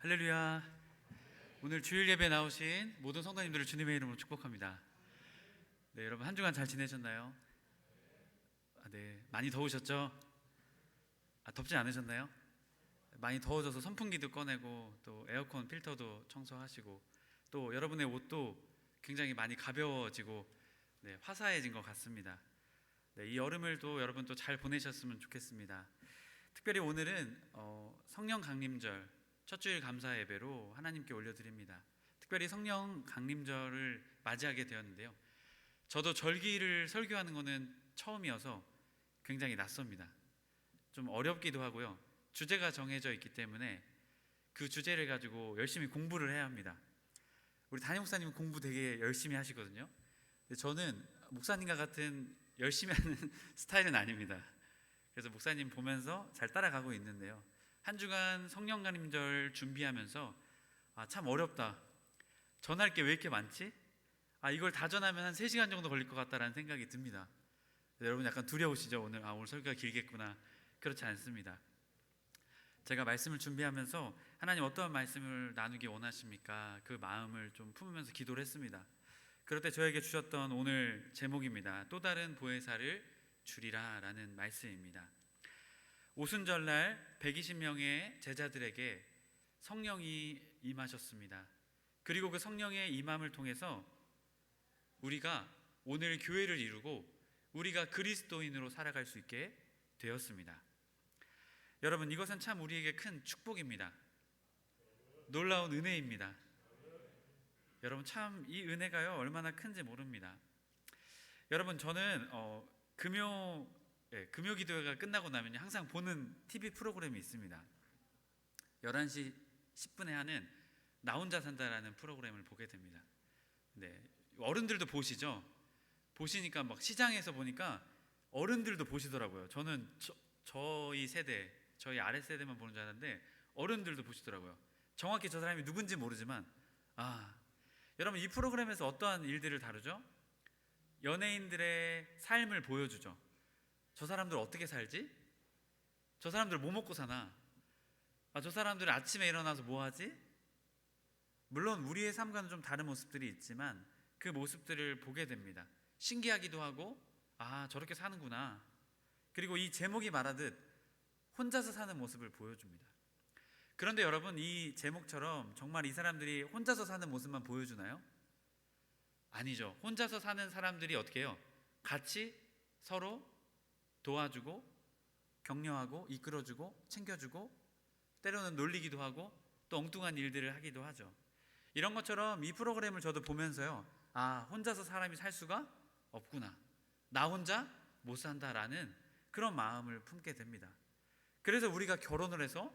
할렐루야. 오늘 주일 예배 나오신 모든 성도님들을 주님의 이름으로 축복합니다. 네, 여러분 한 주간 잘 지내셨나요? 네, 많이 더우셨죠? 덥지 않으셨나요? 많이 더워져서 선풍기도 꺼내고 또 에어컨 필터도 청소하시고 또 여러분의 옷도 굉장히 많이 가벼워지고 화사해진 것 같습니다. 이 여름을 또 여러분 또 잘 보내셨으면 좋겠습니다. 특별히 오늘은 성령 강림절 첫 주일 감사 예배로 하나님께 올려드립니다. 특별히 성령 강림절을 맞이하게 되었는데요. 저도 절기를 설교하는 것은 처음이어서 굉장히 낯섭니다. 좀 어렵기도 하고요. 주제가 정해져 있기 때문에 그 주제를 가지고 열심히 공부를 해야 합니다. 우리 담임 목사님은 공부 되게 열심히 하시거든요. 근데 저는 목사님과 같은 열심히 하는 스타일은 아닙니다. 그래서 목사님 보면서 잘 따라가고 있는데요. 한 주간 성령 강림절 준비하면서 참 어렵다. 전할 게 왜 이렇게 많지? 이걸 다 전하면 한 3시간 정도 걸릴 것 같다라는 생각이 듭니다. 여러분 약간 두려우시죠? 오늘 설교가 길겠구나. 그렇지 않습니다. 제가 말씀을 준비하면서 하나님 어떠한 말씀을 나누기 원하십니까? 그 마음을 좀 품으면서 기도를 했습니다. 그럴 때 저에게 주셨던 오늘 제목입니다. 또 다른 보혜사를 주리라 라는 말씀입니다. 오순절날 120명의 제자들에게 성령이 임하셨습니다. 그리고 그 성령의 임함을 통해서 우리가 오늘 교회를 이루고 우리가 그리스도인으로 살아갈 수 있게 되었습니다. 여러분, 이것은 참 우리에게 큰 축복입니다. 놀라운 은혜입니다. 여러분, 참 이 은혜가요 얼마나 큰지 모릅니다. 여러분, 저는 금요 기도회가 끝나고 나면 항상 보는 TV 프로그램이 있습니다. 11시 10분에 하는 나 혼자 산다라는 프로그램을 보게 됩니다. 어른들도 보시죠? 보시니까 막 시장에서 보니까 어른들도 보시더라고요. 저는 저희 세대, 저희 아래 세대만 보는 줄 알았는데 어른들도 보시더라고요. 정확히 저 사람이 누군지 모르지만 여러분, 이 프로그램에서 어떠한 일들을 다루죠? 연예인들의 삶을 보여주죠. 저 사람들 어떻게 살지? 저 사람들 뭐 먹고 사나? 저 사람들 아침에 일어나서 뭐 하지? 물론 우리의 삶과는 좀 다른 모습들이 있지만 그 모습들을 보게 됩니다. 신기하기도 하고 저렇게 사는구나. 그리고 이 제목이 말하듯 혼자서 사는 모습을 보여줍니다. 그런데 여러분, 이 제목처럼 정말 이 사람들이 혼자서 사는 모습만 보여주나요? 아니죠. 혼자서 사는 사람들이 어떻게 해요? 같이 서로 도와주고 격려하고 이끌어주고 챙겨주고 때로는 놀리기도 하고 또 엉뚱한 일들을 하기도 하죠. 이런 것처럼 이 프로그램을 저도 보면서요, 혼자서 사람이 살 수가 없구나, 나 혼자 못 산다라는 그런 마음을 품게 됩니다. 그래서 우리가 결혼을 해서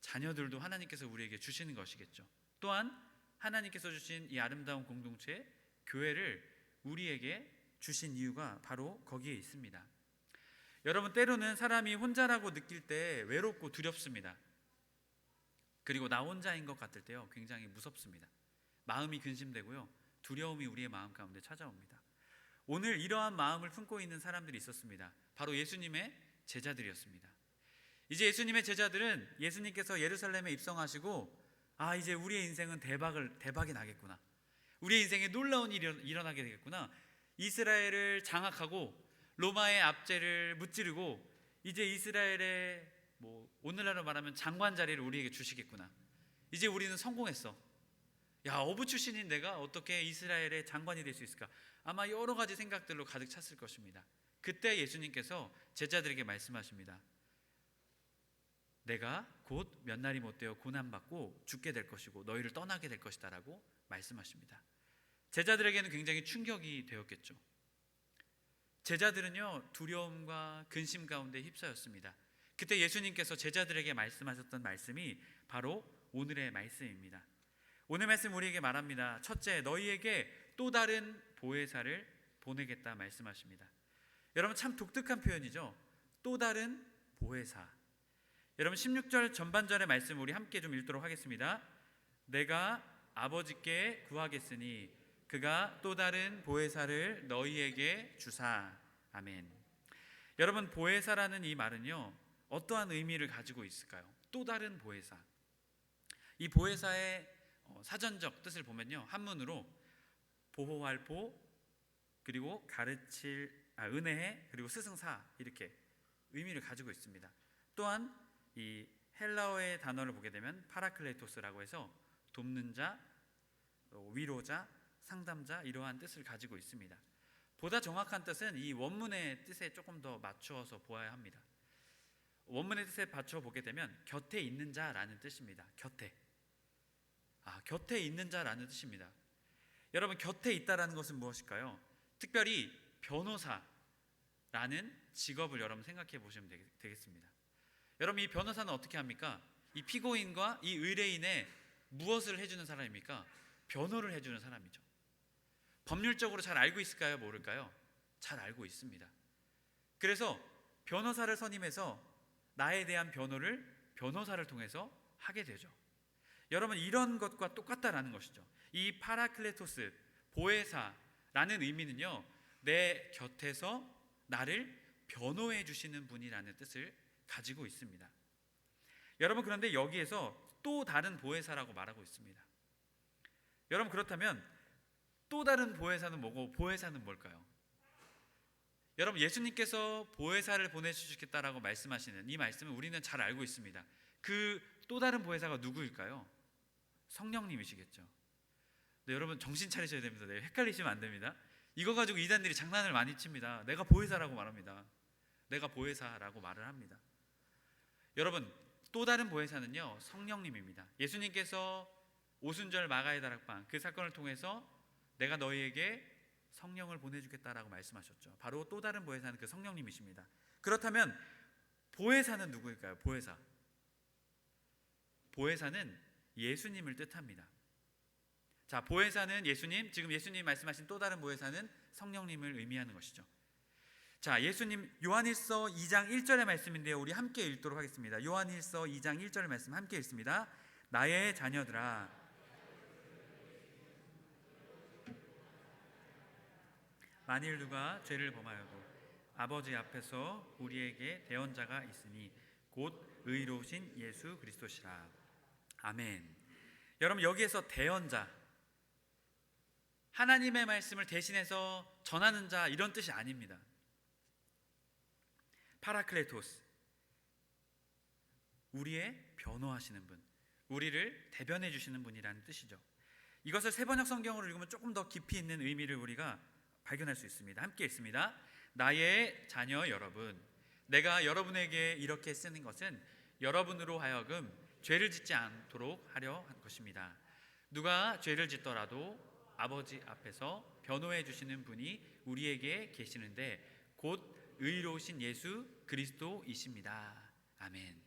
자녀들도 하나님께서 우리에게 주시는 것이겠죠. 또한 하나님께서 주신 이 아름다운 공동체 교회를 우리에게 주신 이유가 바로 거기에 있습니다. 여러분, 때로는 사람이 혼자라고 느낄 때 외롭고 두렵습니다. 그리고 나 혼자인 것 같을 때요 굉장히 무섭습니다. 마음이 근심되고요 두려움이 우리의 마음 가운데 찾아옵니다. 오늘 이러한 마음을 품고 있는 사람들이 있었습니다. 바로 예수님의 제자들이었습니다. 이제 예수님의 제자들은 예수님께서 예루살렘에 입성하시고 이제 우리의 인생은 대박이 나겠구나, 우리의 인생에 놀라운 일이 일어나게 되겠구나, 이스라엘을 장악하고 로마의 압제를 무찌르고 이제 이스라엘의 오늘날로 말하면 장관 자리를 우리에게 주시겠구나, 이제 우리는 성공했어, 어부 출신인 내가 어떻게 이스라엘의 장관이 될 수 있을까, 아마 여러 가지 생각들로 가득 찼을 것입니다. 그때 예수님께서 제자들에게 말씀하십니다. 내가 곧 몇 날이 못되어 고난받고 죽게 될 것이고 너희를 떠나게 될 것이다 라고 말씀하십니다. 제자들에게는 굉장히 충격이 되었겠죠. 제자들은요 두려움과 근심 가운데 휩싸였습니다. 그때 예수님께서 제자들에게 말씀하셨던 말씀이 바로 오늘의 말씀입니다. 오늘 말씀 우리에게 말합니다. 첫째, 너희에게 또 다른 보혜사를 보내겠다 말씀하십니다. 여러분, 참 독특한 표현이죠. 또 다른 보혜사. 여러분, 16절 전반절의 말씀 우리 함께 좀 읽도록 하겠습니다. 내가 아버지께 구하겠으니 그가 또 다른 보혜사를 너희에게 주사. 아멘. 여러분, 보혜사라는 이 말은요 어떠한 의미를 가지고 있을까요? 또 다른 보혜사. 이 보혜사의 사전적 뜻을 보면요, 한문으로 보호할 보, 그리고 은혜해, 그리고 스승사, 이렇게 의미를 가지고 있습니다. 또한 이 헬라어의 단어를 보게 되면 파라클레토스라고 해서 돕는 자, 위로자, 상담자, 이러한 뜻을 가지고 있습니다. 보다 정확한 뜻은 이 원문의 뜻에 조금 더 맞추어서 보아야 합니다. 원문의 뜻에 맞춰 보게 되면 곁에 있는 자라는 뜻입니다. 곁에 있는 자라는 뜻입니다. 여러분, 곁에 있다라는 것은 무엇일까요? 특별히 변호사라는 직업을 여러분 생각해 보시면 되겠습니다. 여러분, 이 변호사는 어떻게 합니까? 이 피고인과 이 의뢰인의 무엇을 해주는 사람입니까? 변호를 해주는 사람이죠. 법률적으로 잘 알고 있을까요? 모를까요? 잘 알고 있습니다. 그래서 변호사를 선임해서 나에 대한 변호를 변호사를 통해서 하게 되죠. 여러분, 이런 것과 똑같다라는 것이죠. 이 파라클레토스, 보혜사라는 의미는요, 내 곁에서 나를 변호해 주시는 분이라는 뜻을 가지고 있습니다. 여러분, 그런데 여기에서 또 다른 보혜사라고 말하고 있습니다. 여러분, 그렇다면 또 다른 보혜사는 뭐고 보혜사는 뭘까요? 여러분, 예수님께서 보혜사를 보내주시겠다라고 말씀하시는 이 말씀은 우리는 잘 알고 있습니다. 그 또 다른 보혜사가 누구일까요? 성령님이시겠죠. 네, 여러분 정신 차리셔야 됩니다. 네, 헷갈리시면 안 됩니다. 이거 가지고 이단들이 장난을 많이 칩니다. 내가 보혜사라고 말합니다. 내가 보혜사라고 말을 합니다. 여러분, 또 다른 보혜사는요, 성령님입니다. 예수님께서 오순절 마가의 다락방 그 사건을 통해서 내가 너희에게 성령을 보내주겠다라고 말씀하셨죠. 바로 또 다른 보혜사는 그 성령님이십니다. 그렇다면 보혜사는 누구일까요? 보혜사는 예수님을 뜻합니다. 자, 보혜사는 예수님, 지금 예수님 말씀하신 또 다른 보혜사는 성령님을 의미하는 것이죠. 자, 예수님 요한일서 2장 1절의 말씀인데요, 우리 함께 읽도록 하겠습니다. 요한일서 2장 1절의 말씀 함께 읽습니다. 나의 자녀들아, 만일 누가 죄를 범하여도 아버지 앞에서 우리에게 대언자가 있으니 곧 의로우신 예수 그리스도시라. 아멘. 여러분, 여기에서 대언자, 하나님의 말씀을 대신해서 전하는 자, 이런 뜻이 아닙니다. 파라클레토스, 우리의 변호하시는 분, 우리를 대변해 주시는 분이라는 뜻이죠. 이것을 세번역 성경으로 읽으면 조금 더 깊이 있는 의미를 우리가 발견할 수 있습니다. 함께 읽습니다. 나의 자녀 여러분, 내가 여러분에게 이렇게 쓰는 것은 여러분으로 하여금 죄를 짓지 않도록 하려 한 것입니다. 누가 죄를 짓더라도 아버지 앞에서 변호해 주시는 분이 우리에게 계시는데 곧 의로우신 예수 그리스도이십니다. 아멘.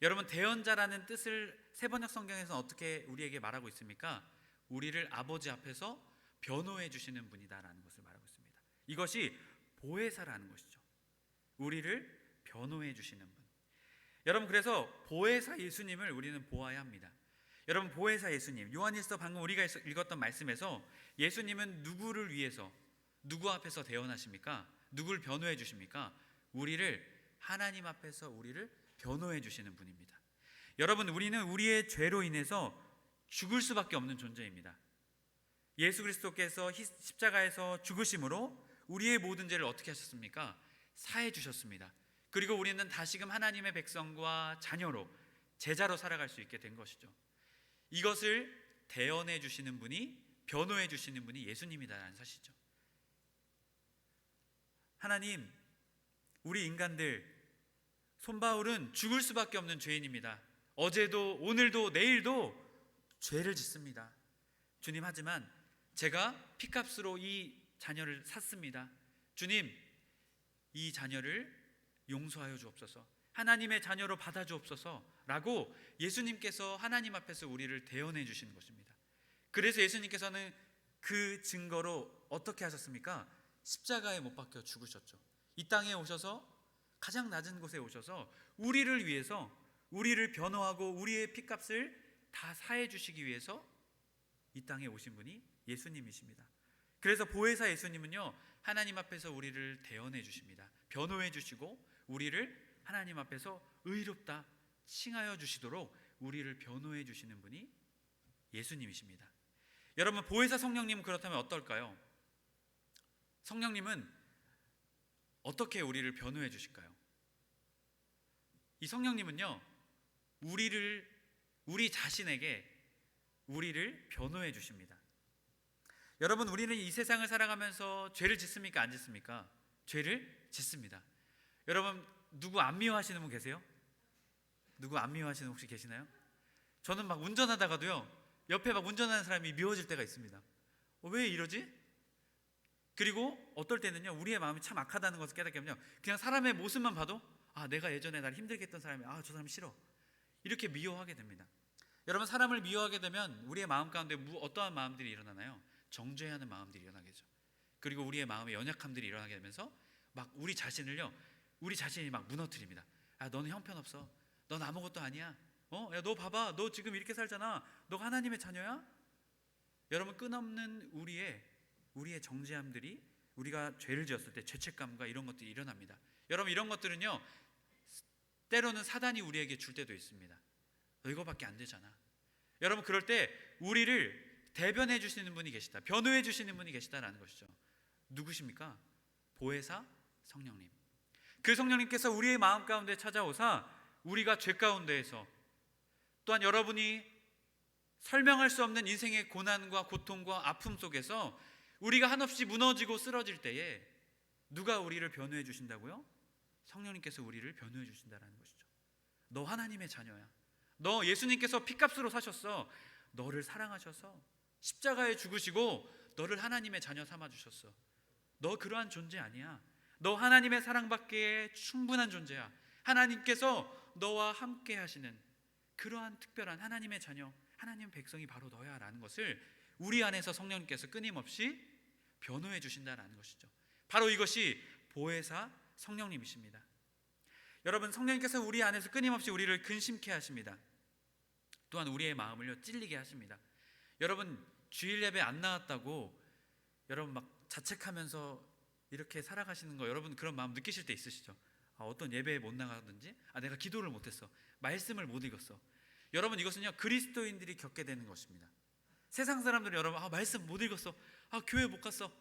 여러분, 대언자라는 뜻을 세번역 성경에서는 어떻게 우리에게 말하고 있습니까? 우리를 아버지 앞에서 변호해 주시는 분이다라는 것을 말하고 있습니다. 이것이 보혜사라는 것이죠. 우리를 변호해 주시는 분. 여러분, 그래서 보혜사 예수님을 우리는 보아야 합니다. 여러분, 보혜사 예수님, 요한일서 방금 우리가 읽었던 말씀에서 예수님은 누구를 위해서, 누구 앞에서 대언하십니까? 누구를 변호해 주십니까? 하나님 앞에서 우리를 변호해 주시는 분입니다. 여러분, 우리는 우리의 죄로 인해서 죽을 수밖에 없는 존재입니다. 예수 그리스도께서 십자가에서 죽으심으로 우리의 모든 죄를 어떻게 하셨습니까? 사해 주셨습니다. 그리고 우리는 다시금 하나님의 백성과 자녀로, 제자로 살아갈 수 있게 된 것이죠. 이것을 대언해 주시는 분이, 변호해 주시는 분이 예수님이다라는 사실이죠. 하나님, 우리 인간들, 손바울은 죽을 수밖에 없는 죄인입니다. 어제도 오늘도 내일도 죄를 짓습니다. 주님, 하지만 제가 피값으로 이 자녀를 샀습니다. 주님, 이 자녀를 용서하여 주옵소서, 하나님의 자녀로 받아 주옵소서 라고 예수님께서 하나님 앞에서 우리를 대언해 주시는 것입니다. 그래서 예수님께서는 그 증거로 어떻게 하셨습니까? 십자가에 못 박혀 죽으셨죠. 이 땅에 오셔서, 가장 낮은 곳에 오셔서 우리를 위해서, 우리를 변호하고 우리의 피값을 다 사해 주시기 위해서 이 땅에 오신 분이 예수님이십니다. 그래서 보혜사 예수님은요, 하나님 앞에서 우리를 대언해 주십니다. 변호해 주시고 우리를 하나님 앞에서 의롭다 칭하여 주시도록 우리를 변호해 주시는 분이 예수님이십니다. 여러분, 보혜사 성령님은 그렇다면 어떨까요? 성령님은 어떻게 우리를 변호해 주실까요? 이 성령님은요, 우리 자신에게 우리를 변호해 주십니다. 여러분, 우리는 이 세상을 살아가면서 죄를 짓습니까? 안 짓습니까? 죄를 짓습니다. 여러분, 누구 안 미워하시는 분 계세요? 누구 안 미워하시는 혹시 계시나요? 저는 막 운전하다가도요, 옆에 막 운전하는 사람이 미워질 때가 있습니다. 왜 이러지? 그리고 어떨 때는요, 우리의 마음이 참 악하다는 것을 깨닫게 되면요, 그냥 사람의 모습만 봐도 내가 예전에 날 힘들게 했던 사람이 저 사람 싫어, 이렇게 미워하게 됩니다. 여러분, 사람을 미워하게 되면 우리의 마음 가운데 어떠한 마음들이 일어나나요? 정죄하는 마음들이 일어나겠죠. 그리고 우리의 마음의 연약함들이 일어나게 되면서 막 우리 자신이 막 무너뜨립니다. 너는 형편없어, 넌 아무것도 아니야, 야, 너 봐봐, 너 지금 이렇게 살잖아, 너가 하나님의 자녀야? 여러분, 끝없는 우리의 정죄함들이, 우리가 죄를 지었을 때 죄책감과 이런 것들이 일어납니다. 여러분, 이런 것들은요, 때로는 사단이 우리에게 줄 때도 있습니다. 너 이거밖에 안 되잖아. 여러분, 그럴 때 우리를 대변해 주시는 분이 계시다, 변호해 주시는 분이 계시다라는 것이죠. 누구십니까? 보혜사 성령님. 그 성령님께서 우리의 마음 가운데 찾아오사 우리가 죄 가운데에서, 또한 여러분이 설명할 수 없는 인생의 고난과 고통과 아픔 속에서 우리가 한없이 무너지고 쓰러질 때에 누가 우리를 변호해 주신다고요? 성령님께서 우리를 변호해 주신다는 것이죠. 너 하나님의 자녀야. 너 예수님께서 피값으로 사셨어. 너를 사랑하셔서 십자가에 죽으시고 너를 하나님의 자녀 삼아주셨어. 너 그러한 존재 아니야. 너 하나님의 사랑받기에 충분한 존재야. 하나님께서 너와 함께 하시는 그러한 특별한 하나님의 자녀, 하나님의 백성이 바로 너야 라는 것을 우리 안에서 성령님께서 끊임없이 변호해 주신다는 것이죠. 바로 이것이 보혜사 성령님이십니다. 여러분, 성령님께서 우리 안에서 끊임없이 우리를 근심케 하십니다. 또한 우리의 마음을 찔리게 하십니다. 여러분, 주일 예배 안 나왔다고 여러분 막 자책하면서 이렇게 살아가시는 거, 여러분 그런 마음 느끼실 때 있으시죠? 어떤 예배에 못 나가든지, 내가 기도를 못했어, 말씀을 못 읽었어. 여러분, 이것은요, 그리스도인들이 겪게 되는 것입니다. 세상 사람들은 여러분, 말씀 못 읽었어, 교회 못 갔어,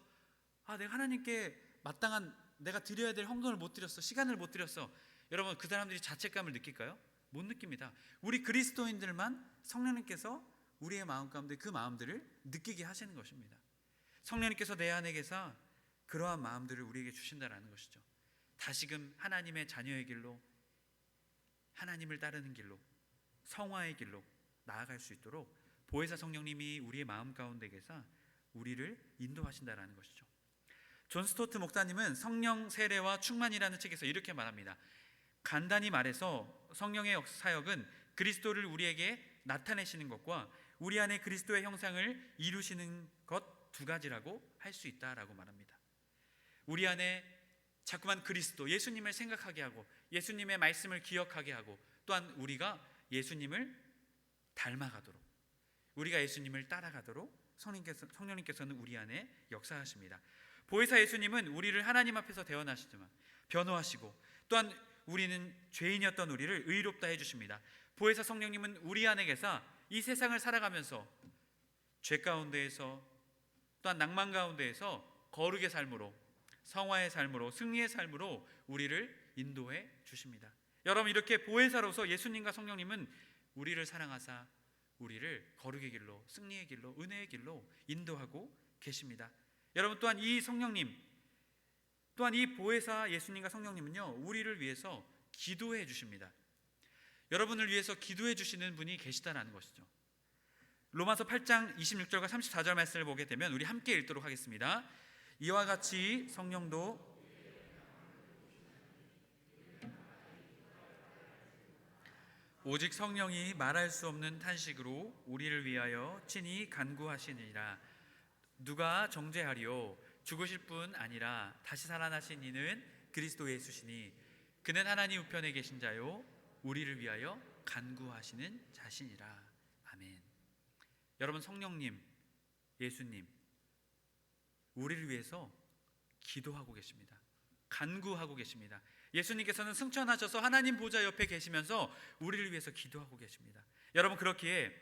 내가 하나님께 마땅한 내가 드려야 될 헌금을 못 드렸어, 시간을 못 드렸어. 여러분, 그 사람들이 자책감을 느낄까요? 못 느낍니다. 우리 그리스도인들만 성령님께서 우리의 마음 가운데 그 마음들을 느끼게 하시는 것입니다. 성령님께서 내 안에 계사 그러한 마음들을 우리에게 주신다라는 것이죠. 다시금 하나님의 자녀의 길로, 하나님을 따르는 길로, 성화의 길로 나아갈 수 있도록 보혜사 성령님이 우리의 마음 가운데 계사 우리를 인도하신다라는 것이죠. 존 스토트 목사님은 성령 세례와 충만이라는 책에서 이렇게 말합니다. 간단히 말해서 성령의 사역은 그리스도를 우리에게 나타내시는 것과 우리 안에 그리스도의 형상을 이루시는 것 두 가지라고 할 수 있다라고 말합니다. 우리 안에 자꾸만 그리스도, 예수님을 생각하게 하고 예수님의 말씀을 기억하게 하고, 또한 우리가 예수님을 닮아가도록, 우리가 예수님을 따라가도록 성령님께서는 우리 안에 역사하십니다. 보혜사 예수님은 우리를 하나님 앞에서 대언하시지만 변호하시고, 또한 우리는 죄인이었던 우리를 의롭다 해주십니다. 보혜사 성령님은 우리 안에 계사 이 세상을 살아가면서 죄 가운데에서, 또한 낭만 가운데에서 거룩의 삶으로, 성화의 삶으로, 승리의 삶으로 우리를 인도해 주십니다. 여러분, 이렇게 보혜사로서 예수님과 성령님은 우리를 사랑하사 우리를 거룩의 길로, 승리의 길로, 은혜의 길로 인도하고 계십니다. 여러분, 또한 이 성령님, 또한 이 보혜사 예수님과 성령님은요, 우리를 위해서 기도해 주십니다. 여러분을 위해서 기도해 주시는 분이 계시다는 것이죠. 로마서 8장 26절과 34절 말씀을 보게 되면 우리 함께 읽도록 하겠습니다. 이와 같이 성령도 오직 성령이 말할 수 없는 탄식으로 우리를 위하여 친히 간구하시니라. 누가 정죄하리요? 죽으실 뿐 아니라 다시 살아나신 이는 그리스도 예수시니 그는 하나님 우편에 계신 자요 우리를 위하여 간구하시는 자신이라. 아멘. 여러분, 성령님, 예수님 우리를 위해서 기도하고 계십니다. 간구하고 계십니다. 예수님께서는 승천하셔서 하나님 보좌 옆에 계시면서 우리를 위해서 기도하고 계십니다. 여러분, 그렇기에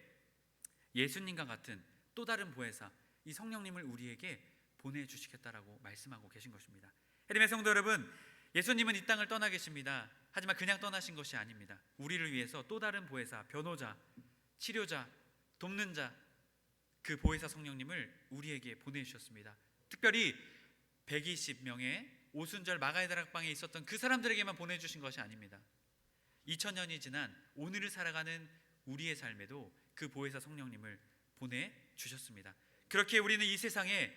예수님과 같은 또 다른 보혜사, 이 성령님을 우리에게 보내주시겠다라고 말씀하고 계신 것입니다. 해림의 성도 여러분, 예수님은 이 땅을 떠나 계십니다. 하지만 그냥 떠나신 것이 아닙니다. 우리를 위해서 또 다른 보혜사, 변호자, 치료자, 돕는 자, 그 보혜사 성령님을 우리에게 보내주셨습니다. 특별히 120명의 오순절 마가의 다락방에 있었던 그 사람들에게만 보내주신 것이 아닙니다. 2000년이 지난 오늘을 살아가는 우리의 삶에도 그 보혜사 성령님을 보내주셨습니다. 그렇게 우리는 이 세상에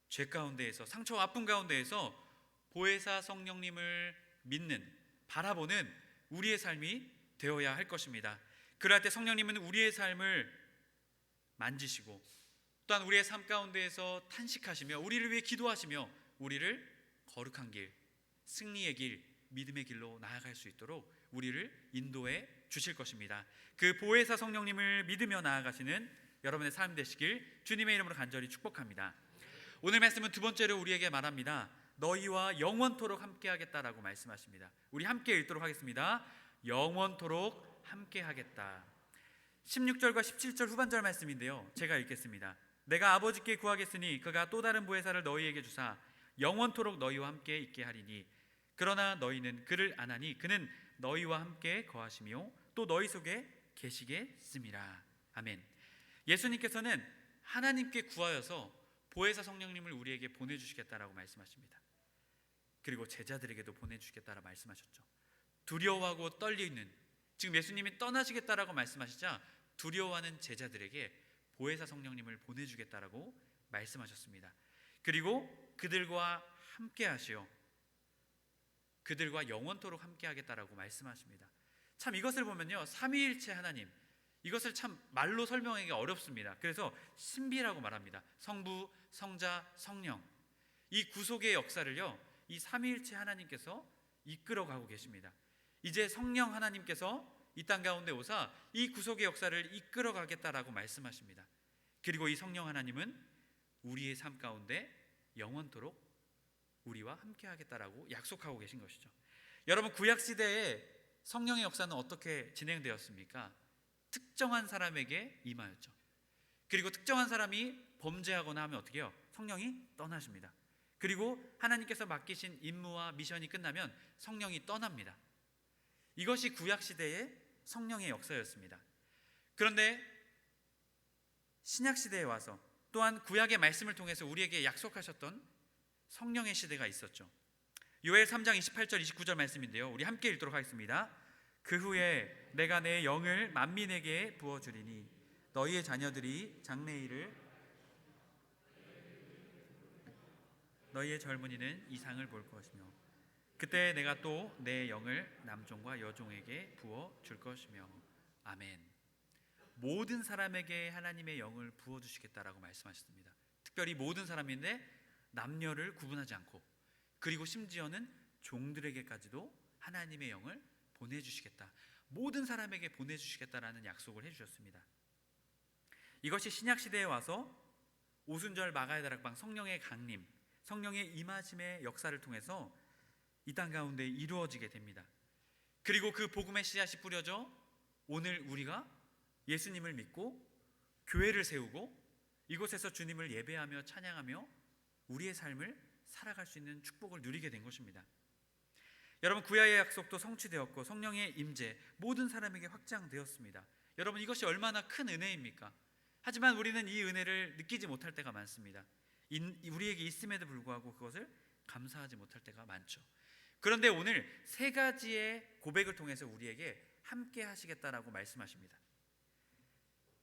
죄 가운데에서, 상처와 아픔 가운데에서 보혜사 성령님을 믿는, 바라보는 우리의 삶이 되어야 할 것입니다. 그럴 때 성령님은 우리의 삶을 만지시고 또한 우리의 삶 가운데에서 탄식하시며 우리를 위해 기도하시며 우리를 거룩한 길, 승리의 길, 믿음의 길로 나아갈 수 있도록 우리를 인도해 주실 것입니다. 그 보혜사 성령님을 믿으며 나아가시는 여러분의 삶 되시길 주님의 이름으로 간절히 축복합니다. 오늘 말씀은 두 번째로 우리에게 말합니다. 너희와 영원토록 함께하겠다라고 말씀하십니다. 우리 함께 읽도록 하겠습니다. 영원토록 함께하겠다. 16절과 17절 후반절 말씀인데요, 제가 읽겠습니다. 내가 아버지께 구하겠으니 그가 또 다른 보혜사를 너희에게 주사 영원토록 너희와 함께 있게 하리니 그러나 너희는 그를 아나니 그는 너희와 함께 거하시며 또 너희 속에 계시겠음이라. 아멘. 예수님께서는 하나님께 구하여서 보혜사 성령님을 우리에게 보내주시겠다라고 말씀하십니다. 그리고 제자들에게도 보내주시겠다라고 말씀하셨죠. 두려워하고 떨리는, 지금 예수님이 떠나시겠다라고 말씀하시자 두려워하는 제자들에게 보혜사 성령님을 보내주겠다라고 말씀하셨습니다. 그리고 그들과 함께 하시어 그들과 영원토록 함께 하겠다라고 말씀하십니다. 참 이것을 보면요, 삼위일체 하나님, 이것을 참 말로 설명하기가 어렵습니다. 그래서 신비라고 말합니다. 성부, 성자, 성령, 이 구속의 역사를요, 이 삼위일체 하나님께서 이끌어가고 계십니다. 이제 성령 하나님께서 이 땅 가운데 오사 이 구속의 역사를 이끌어가겠다라고 말씀하십니다. 그리고 이 성령 하나님은 우리의 삶 가운데 영원토록 우리와 함께 하겠다라고 약속하고 계신 것이죠. 여러분, 구약시대에 성령의 역사는 어떻게 진행되었습니까? 특정한 사람에게 임하였죠. 그리고 특정한 사람이 범죄하거나 하면 어떻게 해요? 성령이 떠나십니다. 그리고 하나님께서 맡기신 임무와 미션이 끝나면 성령이 떠납니다. 이것이 구약시대의 성령의 역사였습니다. 그런데 신약시대에 와서 또한 구약의 말씀을 통해서 우리에게 약속하셨던 성령의 시대가 있었죠. 요엘 3장 28절 29절 말씀인데요, 우리 함께 읽도록 하겠습니다. 그 후에 내가 내 영을 만민에게 부어주리니 너희의 자녀들이 장래일을, 너희의 젊은이는 이상을 볼 것이며 그때 내가 또 내 영을 남종과 여종에게 부어줄 것이며. 아멘. 모든 사람에게 하나님의 영을 부어주시겠다라고 말씀하셨습니다. 특별히 모든 사람인데 남녀를 구분하지 않고, 그리고 심지어는 종들에게까지도 하나님의 영을 보내주시겠다, 모든 사람에게 보내주시겠다라는 약속을 해주셨습니다. 이것이 신약시대에 와서 오순절 마가의 다락방 성령의 강림, 성령의 임하심의 역사를 통해서 이 땅 가운데 이루어지게 됩니다. 그리고 그 복음의 씨앗이 뿌려져 오늘 우리가 예수님을 믿고 교회를 세우고 이곳에서 주님을 예배하며 찬양하며 우리의 삶을 살아갈 수 있는 축복을 누리게 된 것입니다. 여러분, 구약의 약속도 성취되었고 성령의 임재 모든 사람에게 확장되었습니다. 여러분, 이것이 얼마나 큰 은혜입니까? 하지만 우리는 이 은혜를 느끼지 못할 때가 많습니다. 우리에게 있음에도 불구하고 그것을 감사하지 못할 때가 많죠. 그런데 오늘 세 가지의 고백을 통해서 우리에게 함께 하시겠다라고 말씀하십니다.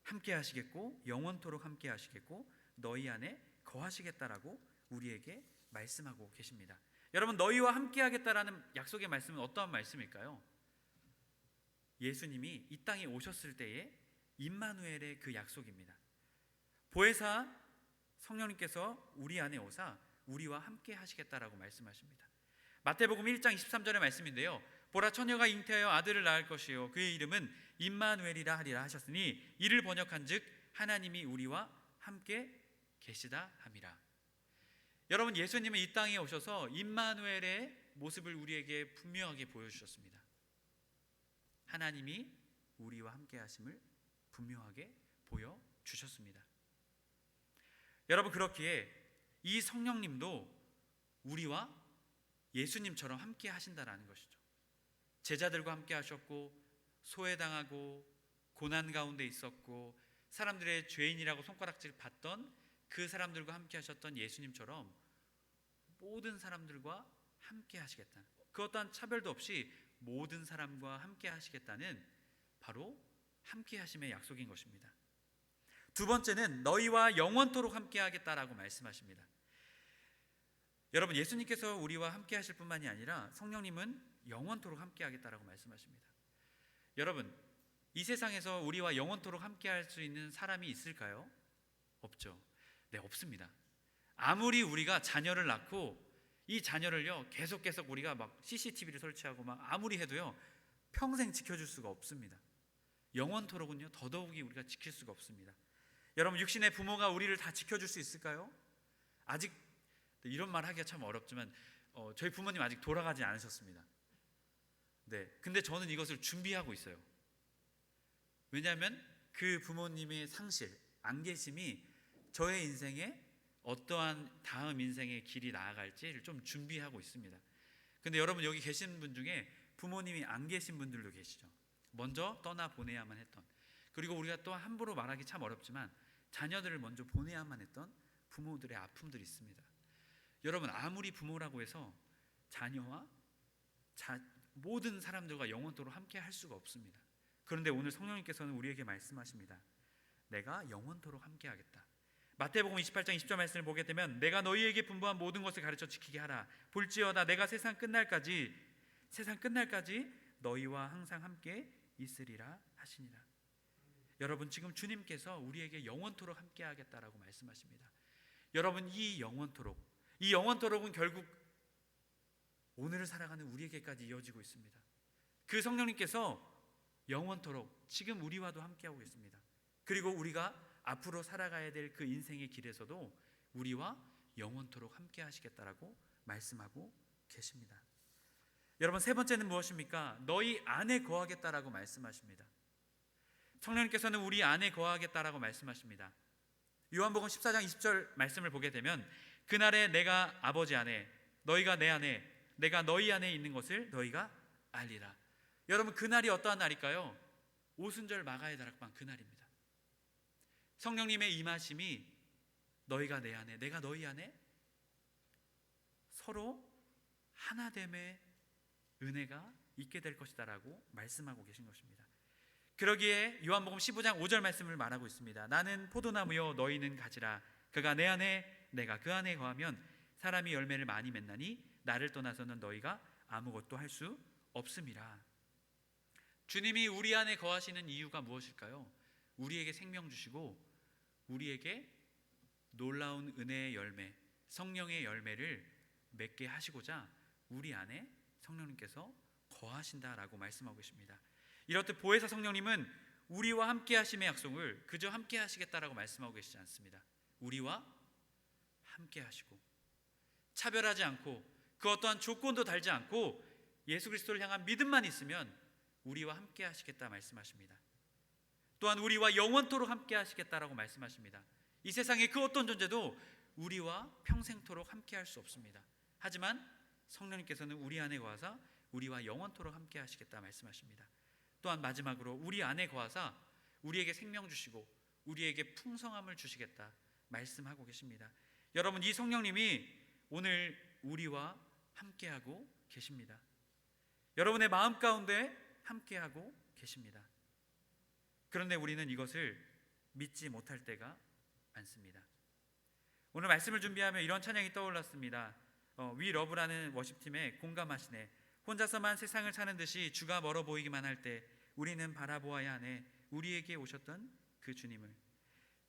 함께 하시겠고 영원토록 함께 하시겠고 너희 안에 거하시겠다라고 우리에게 말씀하고 계십니다. 여러분, 너희와 함께 하겠다라는 약속의 말씀은 어떠한 말씀일까요? 예수님이 이 땅에 오셨을 때의 임마누엘의 그 약속입니다. 보혜사 성령님께서 우리 안에 오사 우리와 함께 하시겠다라고 말씀하십니다. 마태복음 1장 23절의 말씀인데요, 보라, 처녀가 잉태하여 아들을 낳을 것이요 그의 이름은 임마누엘이라 하리라 하셨으니 이를 번역한즉 하나님이 우리와 함께 계시다 함이라. 여러분, 예수님은 이 땅에 오셔서 임마누엘의 모습을 우리에게 분명하게 보여주셨습니다. 하나님이 우리와 함께 하심을 분명하게 보여주셨습니다. 여러분, 그렇기에 이 성령님도 우리와 예수님처럼 함께 하신다라는 것이죠. 제자들과 함께 하셨고, 소외당하고 고난 가운데 있었고, 사람들의 죄인이라고 손가락질 받던 그 사람들과 함께 하셨던 예수님처럼 모든 사람들과 함께 하시겠다. 그 어떠한 차별도 없이 모든 사람과 함께 하시겠다는 바로 함께 하심의 약속인 것입니다. 두 번째는 너희와 영원토록 함께 하겠다라고 말씀하십니다. 여러분, 예수님께서 우리와 함께 하실 뿐만이 아니라 성령님은 영원토록 함께 하겠다라고 말씀하십니다. 여러분, 이 세상에서 우리와 영원토록 함께 할 수 있는 사람이 있을까요? 없죠. 네, 없습니다. 아무리 우리가 자녀를 낳고 이 자녀를요 계속 우리가 막 CCTV를 설치하고 막 아무리 해도요 평생 지켜줄 수가 없습니다. 영원토록은요 더더욱이 우리가 지킬 수가 없습니다. 여러분, 육신의 부모가 우리를 다 지켜줄 수 있을까요? 아직 이런 말 하기가 참 어렵지만 저희 부모님 아직 돌아가지 않으셨습니다. 네, 근데 저는 이것을 준비하고 있어요. 왜냐하면 그 부모님의 상실, 안계심이 저의 인생에 어떠한 다음 인생의 길이 나아갈지를 좀 준비하고 있습니다. 근데 여러분, 여기 계신 분 중에 부모님이 안 계신 분들도 계시죠. 먼저 떠나 보내야만 했던, 그리고 우리가 또 함부로 말하기 참 어렵지만 자녀들을 먼저 보내야만 했던 부모들의 아픔들이 있습니다. 여러분, 아무리 부모라고 해서 자녀와 모든 사람들과 영원토록 함께 할 수가 없습니다. 그런데 오늘 성령님께서는 우리에게 말씀하십니다. 내가 영원토록 함께 하겠다. 마태복음 28장 20절 말씀을 보게 되면 내가 너희에게 분부한 모든 것을 가르쳐 지키게 하라. 볼지어다 내가 세상 끝날까지 너희와 항상 함께 있으리라 하시니라. 여러분, 지금 주님께서 우리에게 영원토록 함께 하겠다라고 말씀하십니다. 여러분, 이 영원토록은 결국 오늘을 살아가는 우리에게까지 이어지고 있습니다. 그 성령님께서 영원토록 지금 우리와도 함께하고 있습니다. 그리고 우리가 앞으로 살아가야 될 그 인생의 길에서도 우리와 영원토록 함께 하시겠다라고 말씀하고 계십니다. 여러분, 세 번째는 무엇입니까? 너희 안에 거하겠다라고 말씀하십니다. 성령님께서는 우리 안에 거하겠다라고 말씀하십니다. 요한복음 14장 20절 말씀을 보게 되면 그날에 내가 아버지 안에, 너희가 내 안에, 내가 너희 안에 있는 것을 너희가 알리라. 여러분, 그날이 어떠한 날일까요? 오순절 마가의 다락방 그날입니다. 성령님의 임하심이 너희가 내 안에, 내가 너희 안에 서로 하나됨의 은혜가 있게 될 것이다라고 말씀하고 계신 것입니다. 그러기에 요한복음 15장 5절 말씀을 말하고 있습니다. 나는 포도나무요 너희는 가지라. 그가 내 안에 내가 그 안에 거하면 사람이 열매를 많이 맺나니 나를 떠나서는 너희가 아무것도 할 수 없음이라. 주님이 우리 안에 거하시는 이유가 무엇일까요? 우리에게 생명 주시고 우리에게 놀라운 은혜의 열매, 성령의 열매를 맺게 하시고자 우리 안에 성령님께서 거하신다라고 말씀하고 계십니다. 이렇듯 보혜사 성령님은 우리와 함께 하심의 약속을 그저 함께 하시겠다라고 말씀하고 계시지 않습니다. 우리와 함께 하시고 차별하지 않고 그 어떠한 조건도 달지 않고 예수 그리스도를 향한 믿음만 있으면 우리와 함께 하시겠다 말씀하십니다. 또한 우리와 영원토록 함께 하시겠다라고 말씀하십니다. 이 세상의 그 어떤 존재도 우리와 평생토록 함께 할 수 없습니다. 하지만 성령님께서는 우리 안에 거하사 우리와 영원토록 함께 하시겠다 말씀하십니다. 또한 마지막으로 우리 안에 거하사 우리에게 생명 주시고 우리에게 풍성함을 주시겠다 말씀하고 계십니다. 여러분, 이 성령님이 오늘 우리와 함께하고 계십니다. 여러분의 마음 가운데 함께하고 계십니다. 그런데 우리는 이것을 믿지 못할 때가 많습니다. 오늘 말씀을 준비하며 이런 찬양이 떠올랐습니다. We Love라는 워십팀에 공감하시네. 혼자서만 세상을 사는 듯이 주가 멀어 보이기만 할 때 우리는 바라보아야 하네. 우리에게 오셨던 그 주님을.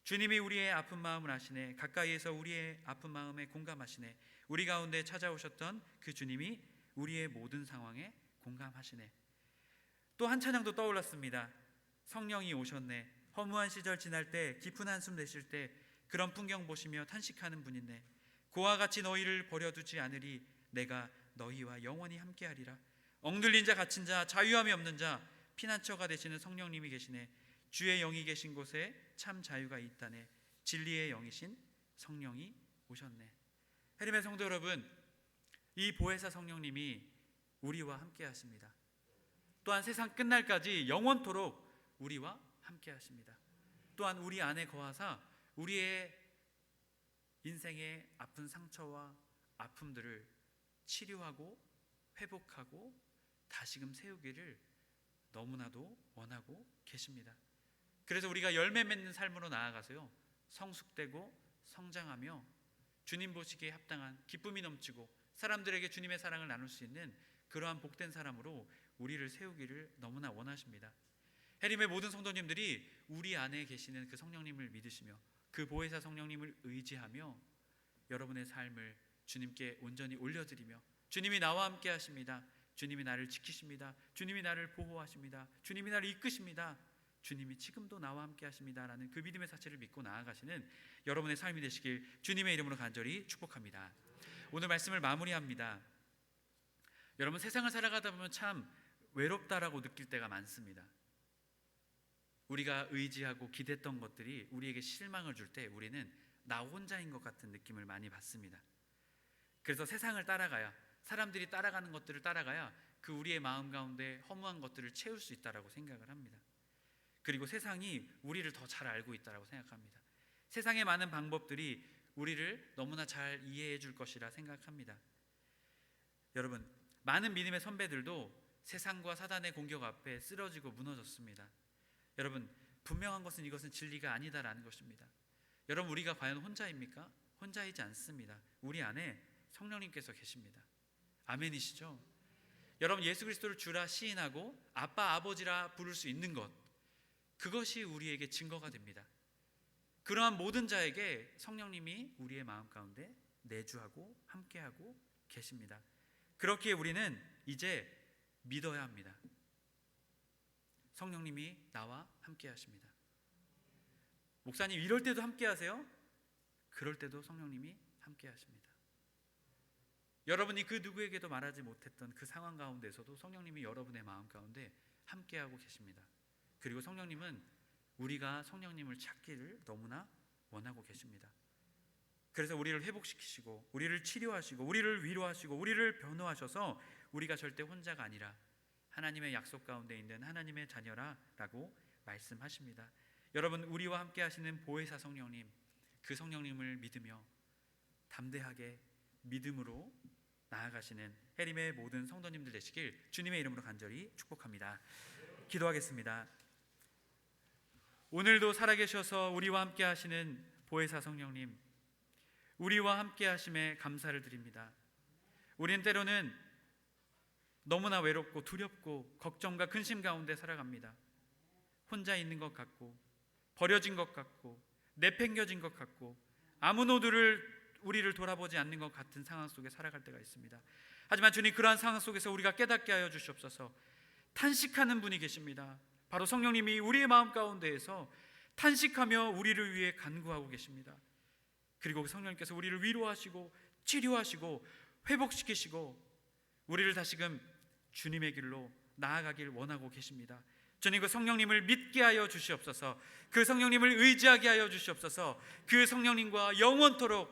주님이 우리의 아픈 마음을 아시네. 가까이에서 우리의 아픈 마음에 공감하시네. 우리 가운데 찾아오셨던 그 주님이 우리의 모든 상황에 공감하시네. 또 한 찬양도 떠올랐습니다. 성령이 오셨네. 허무한 시절 지날 때, 깊은 한숨 내쉴 때 그런 풍경 보시며 탄식하는 분이네. 고와 같이 너희를 버려두지 않으리. 내가 너희와 영원히 함께하리라. 억눌린 자, 갇힌 자, 자유함이 없는 자, 피난처가 되시는 성령님이 계시네. 주의 영이 계신 곳에 참 자유가 있다네. 진리의 영이신 성령이 오셨네. 해림의 성도 여러분, 이 보혜사 성령님이 우리와 함께 하십니다. 또한 세상 끝날까지 영원토록 우리와 함께 하십니다. 또한 우리 안에 거하사 우리의 인생의 아픈 상처와 아픔들을 치료하고 회복하고 다시금 세우기를 너무나도 원하고 계십니다. 그래서 우리가 열매 맺는 삶으로 나아가서요, 성숙되고 성장하며 주님 보시기에 합당한 기쁨이 넘치고 사람들에게 주님의 사랑을 나눌 수 있는 그러한 복된 사람으로 우리를 세우기를 너무나 원하십니다. 해림의 모든 성도님들이 우리 안에 계시는 그 성령님을 믿으시며 그 보혜사 성령님을 의지하며 여러분의 삶을 주님께 온전히 올려드리며 주님이 나와 함께 하십니다. 주님이 나를 지키십니다. 주님이 나를 보호하십니다. 주님이 나를 이끄십니다. 주님이 지금도 나와 함께 하십니다 라는 그 믿음의 사실을 믿고 나아가시는 여러분의 삶이 되시길 주님의 이름으로 간절히 축복합니다. 오늘 말씀을 마무리합니다. 여러분, 세상을 살아가다 보면 참 외롭다라고 느낄 때가 많습니다. 우리가 의지하고 기댔던 것들이 우리에게 실망을 줄 때 우리는 나 혼자인 것 같은 느낌을 많이 받습니다. 그래서 세상을 따라가야, 사람들이 따라가는 것들을 따라가야 그 우리의 마음 가운데 허무한 것들을 채울 수 있다라고 생각을 합니다. 그리고 세상이 우리를 더 잘 알고 있다라고 생각합니다. 세상의 많은 방법들이 우리를 너무나 잘 이해해 줄 것이라 생각합니다. 여러분, 많은 믿음의 선배들도 세상과 사단의 공격 앞에 쓰러지고 무너졌습니다. 여러분, 분명한 것은 이것은 진리가 아니다라는 것입니다. 여러분, 우리가 과연 혼자입니까? 혼자이지 않습니다. 우리 안에 성령님께서 계십니다. 아멘이시죠? 여러분, 예수 그리스도를 주라 시인하고 아빠 아버지라 부를 수 있는 것, 그것이 우리에게 증거가 됩니다. 그러한 모든 자에게 성령님이 우리의 마음 가운데 내주하고 함께하고 계십니다. 그렇기에 우리는 이제 믿어야 합니다. 성령님이 나와 함께 하십니다. 목사님, 이럴 때도 함께 하세요? 그럴 때도 성령님이 함께 하십니다. 여러분이 그 누구에게도 말하지 못했던 그 상황 가운데서도 성령님이 여러분의 마음 가운데 함께하고 계십니다. 그리고 성령님은 우리가 성령님을 찾기를 너무나 원하고 계십니다. 그래서 우리를 회복시키시고 우리를 치료하시고 우리를 위로하시고 우리를 변호하셔서 우리가 절대 혼자가 아니라 하나님의 약속 가운데 있는 하나님의 자녀라라고 말씀하십니다. 여러분, 우리와 함께 하시는 보혜사 성령님, 그 성령님을 믿으며 담대하게 믿음으로 나아가시는 해림의 모든 성도님들 되시길 주님의 이름으로 간절히 축복합니다. 기도하겠습니다. 오늘도 살아계셔서 우리와 함께 하시는 보혜사 성령님, 우리와 함께 하심에 감사를 드립니다. 우리는 때로는 너무나 외롭고 두렵고 걱정과 근심 가운데 살아갑니다. 혼자 있는 것 같고 버려진 것 같고 내팽겨진 것 같고 아무도 우리를 돌아보지 않는 것 같은 상황 속에 살아갈 때가 있습니다. 하지만 주님, 그러한 상황 속에서 우리가 깨닫게 하여 주시옵소서. 탄식하는 분이 계십니다. 바로 성령님이 우리의 마음 가운데에서 탄식하며 우리를 위해 간구하고 계십니다. 그리고 성령님께서 우리를 위로하시고 치료하시고 회복시키시고 우리를 다시금 주님의 길로 나아가길 원하고 계십니다. 주님, 그 성령님을 믿게 하여 주시옵소서. 그 성령님을 의지하게 하여 주시옵소서. 그 성령님과 영원토록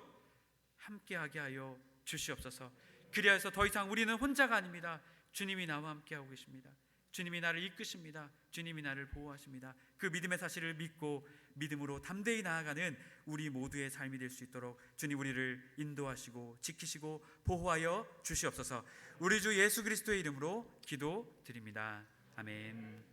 함께하게 하여 주시옵소서. 그리하여서 더 이상 우리는 혼자가 아닙니다. 주님이 나와 함께하고 계십니다. 주님이 나를 이끄십니다. 주님이 나를 보호하십니다. 그 믿음의 사실을 믿고 믿음으로 담대히 나아가는 우리 모두의 삶이 될 수 있도록 주님, 우리를 인도하시고 지키시고 보호하여 주시옵소서. 우리 주 예수 그리스도의 이름으로 기도드립니다. 아멘.